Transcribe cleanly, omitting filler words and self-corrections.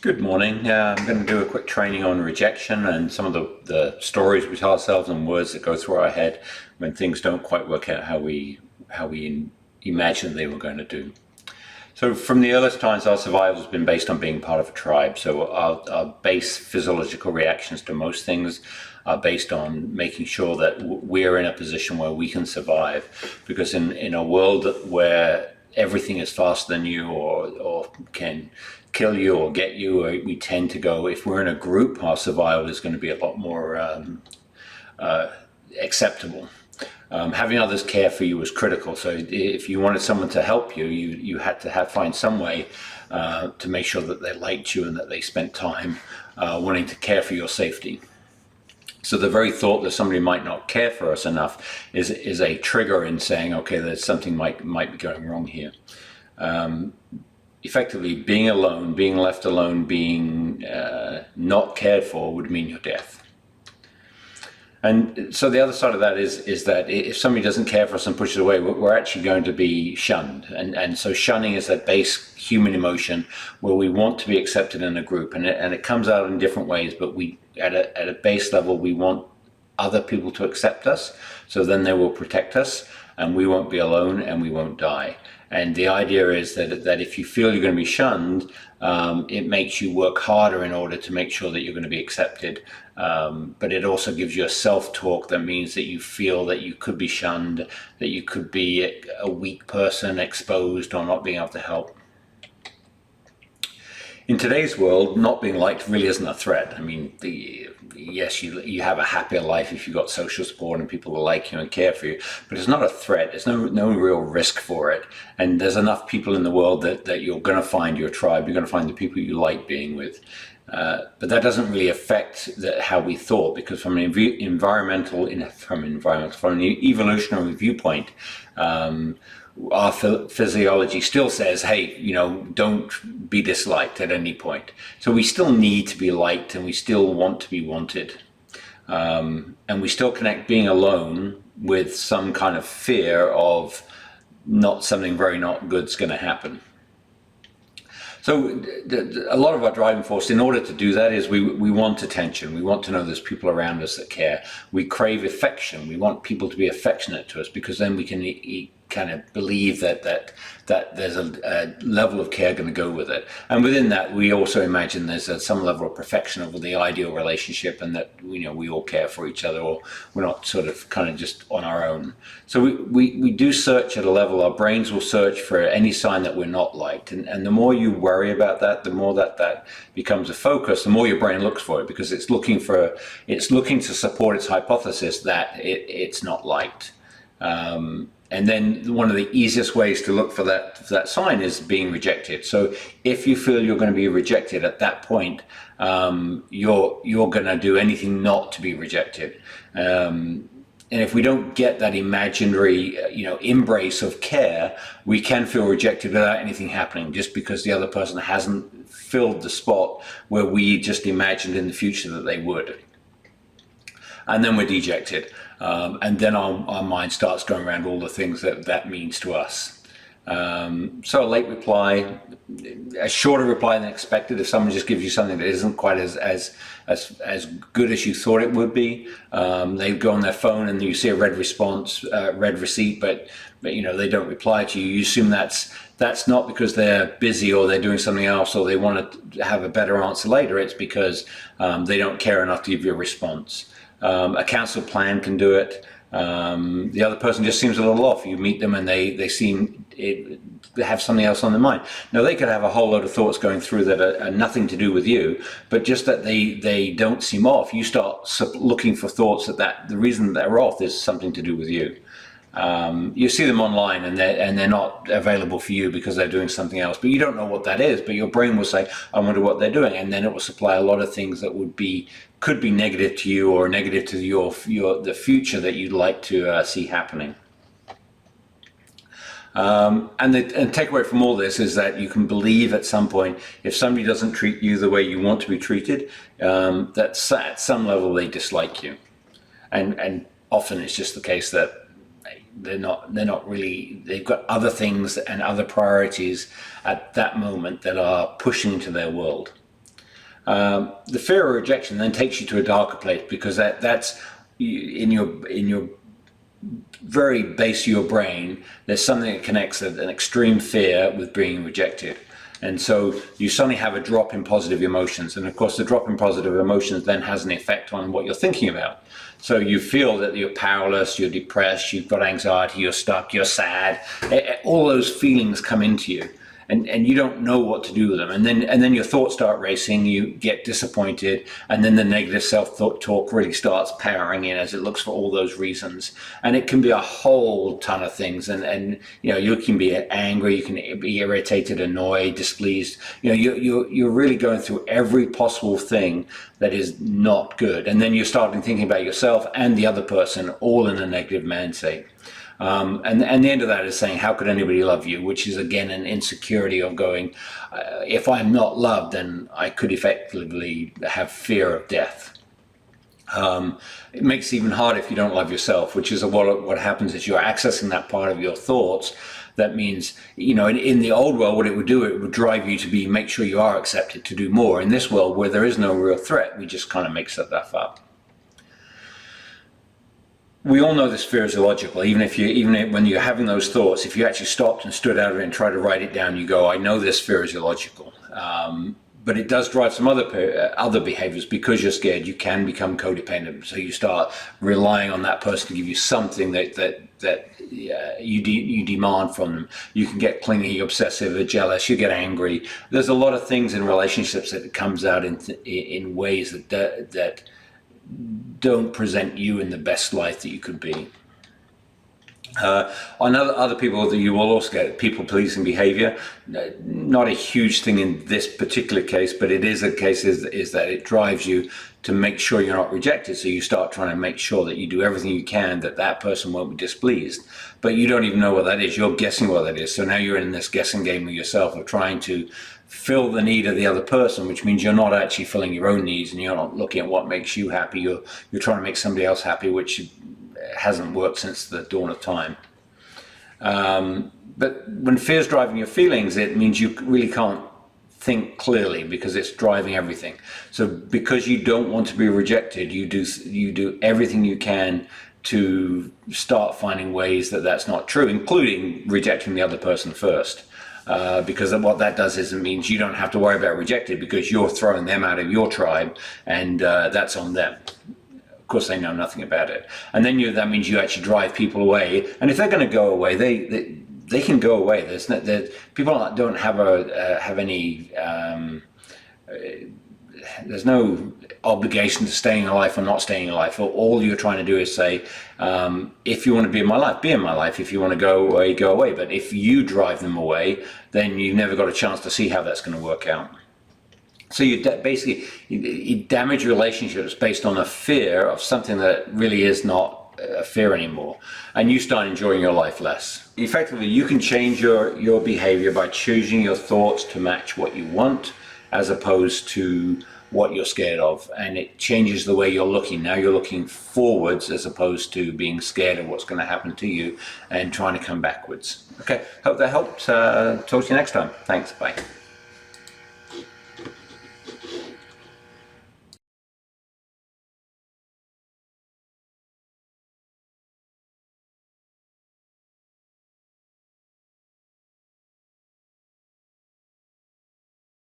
Good morning. I'm going to do a quick training on rejection and some of the stories we tell ourselves and words that go through our head when things don't quite work out how we imagined they were going to do. So from the earliest times, our survival has been based on being part of a tribe. So our base physiological reactions to most things are based on making sure that we're in a position where we can survive. Because in a world where everything is faster than you or can kill you or get you, we tend to go, if we're in a group, our survival is going to be a lot more acceptable. Having others care for you was critical. So if you wanted someone to help you, you had to find some way to make sure that they liked you and that they spent time wanting to care for your safety. So the very thought that somebody might not care for us enough is a trigger in saying, okay, there's something might be going wrong here. Effectively, being alone, being left alone, being not cared for would mean your death. And so the other side of that is that if somebody doesn't care for us and pushes away, we're actually going to be shunned. And so shunning is that base human emotion where we want to be accepted in a group, and it comes out in different ways. But we at a base level, we want other people to accept us, so then they will protect us, and we won't be alone, and we won't die. And the idea is that if you feel you're going to be shunned, it makes you work harder in order to make sure that you're going to be accepted. But it also gives you a self-talk that means that you feel that you could be shunned, that you could be a weak person, exposed, or not being able to help. In today's world, not being liked really isn't a threat. I mean, yes, you have a happier life if you've got social support and people that like you and care for you, but it's not a threat. There's no real risk for it. And there's enough people in the world that you're going to find your tribe. You're going to find the people you like being with. But that doesn't really affect how we thought, because from an evolutionary viewpoint, our physiology still says, hey, don't be disliked at any point. So we still need to be liked, and we still want to be wanted. And we still connect being alone with some kind of fear of something very not good's going to happen. So a lot of our driving force in order to do that is we want attention. We want to know there's people around us that care. We crave affection. We want people to be affectionate to us, because then we can kind of believe that there's a level of care going to go with it. And within that, we also imagine there's some level of perfection of the ideal relationship, and that we all care for each other, or we're not sort of kind of just on our own. So we do search at a level. Our brains will search for any sign that we're not liked, and the more you worry about that, the more that becomes a focus, the more your brain looks for it, because it's looking to support its hypothesis that it's not liked. And then one of the easiest ways to look for that sign is being rejected. So if you feel you're going to be rejected at that point, you're going to do anything not to be rejected. And if we don't get that imaginary, embrace of care, we can feel rejected without anything happening, just because the other person hasn't filled the spot where we just imagined in the future that they would. And then we're dejected. And then our mind starts going around all the things that means to us. So a late reply, a shorter reply than expected. If someone just gives you something that isn't quite as good as you thought it would be, they go on their phone and you see a red response, red receipt, but they don't reply to you. You assume that's not because they're busy or they're doing something else or they want to have a better answer later. It's because they don't care enough to give you a response. A cancelled plan can do it. The other person just seems a little off. You meet them and they seem they have something else on their mind. Now, they could have a whole load of thoughts going through that are nothing to do with you, but just that they don't seem off. You start looking for thoughts that the reason they're off is something to do with you. You see them online and they're not available for you because they're doing something else, but you don't know what that is, but your brain will say, I wonder what they're doing, and then it will supply a lot of things that could be negative to you or negative to the future that you'd like to see happening. And the takeaway from all this is that you can believe at some point, if somebody doesn't treat you the way you want to be treated, that at some level they dislike you, and often it's just the case that they're not really, they've got other things and other priorities at that moment that are pushing into their world. The fear of rejection then takes you to a darker place, because that's in your very base of your brain, there's something that connects an extreme fear with being rejected. And so you suddenly have a drop in positive emotions. And of course, the drop in positive emotions then has an effect on what you're thinking about. So you feel that you're powerless, you're depressed, you've got anxiety, you're stuck, you're sad. All those feelings come into you. And you don't know what to do with them. And then your thoughts start racing, you get disappointed, and then the negative self-talk really starts powering in as it looks for all those reasons. And it can be a whole ton of things. And you can be angry, you can be irritated, annoyed, displeased. You're really going through every possible thing that is not good. And then you're starting thinking about yourself and the other person all in a negative mindset. And the end of that is saying, how could anybody love you? Which is, again, an insecurity of going, if I'm not loved, then I could effectively have fear of death. It makes it even harder if you don't love yourself, which is what happens is you're accessing that part of your thoughts. That means, in the old world, what it would do, it would drive you to make sure you are accepted, to do more. In this world, where there is no real threat, we just kind of make stuff up. We all know this fear is illogical. Even when you're having those thoughts, if you actually stopped and stood out of it and tried to write it down, you go, I know this fear is illogical. But it does drive some other behaviors. Because you're scared, you can become codependent. So you start relying on that person to give you something that you demand from them. You can get clingy, obsessive, or jealous. You get angry. There's a lot of things in relationships that comes out in ways that don't present you in the best life that you could be. On other people, that you will also get people-pleasing behavior. Not a huge thing in this particular case, but it is a case is that it drives you to make sure you're not rejected. So you start trying to make sure that you do everything you can that person won't be displeased. But you don't even know what that is. You're guessing what that is. So now you're in this guessing game with yourself of trying to fill the need of the other person, which means you're not actually filling your own needs, and you're not looking at what makes you happy. You're trying to make somebody else happy, which hasn't worked since the dawn of time. But when fear's driving your feelings, it means you really can't think clearly, because it's driving everything. So because you don't want to be rejected, you do everything you can to start finding ways that that's not true, including rejecting the other person first. Because what that does is it means you don't have to worry about rejected, because you're throwing them out of your tribe, and that's on them. Of course, they know nothing about it. And then that means you actually drive people away. And if they're going to go away, they can go away. People don't have any. There's no obligation to staying in life or not staying in life. All you're trying to do is say, if you want to be in my life, be in my life. If you want to go away, go away. But if you drive them away, then you've never got a chance to see how that's going to work out. So you damage relationships based on a fear of something that really is not a fear anymore, and you start enjoying your life less. Effectively, you can change your behavior by choosing your thoughts to match what you want, as opposed to what you're scared of, and it changes the way you're looking. Now you're looking forwards as opposed to being scared of what's going to happen to you and trying to come backwards. Okay, hope that helped. Talk to you next time. Thanks, bye.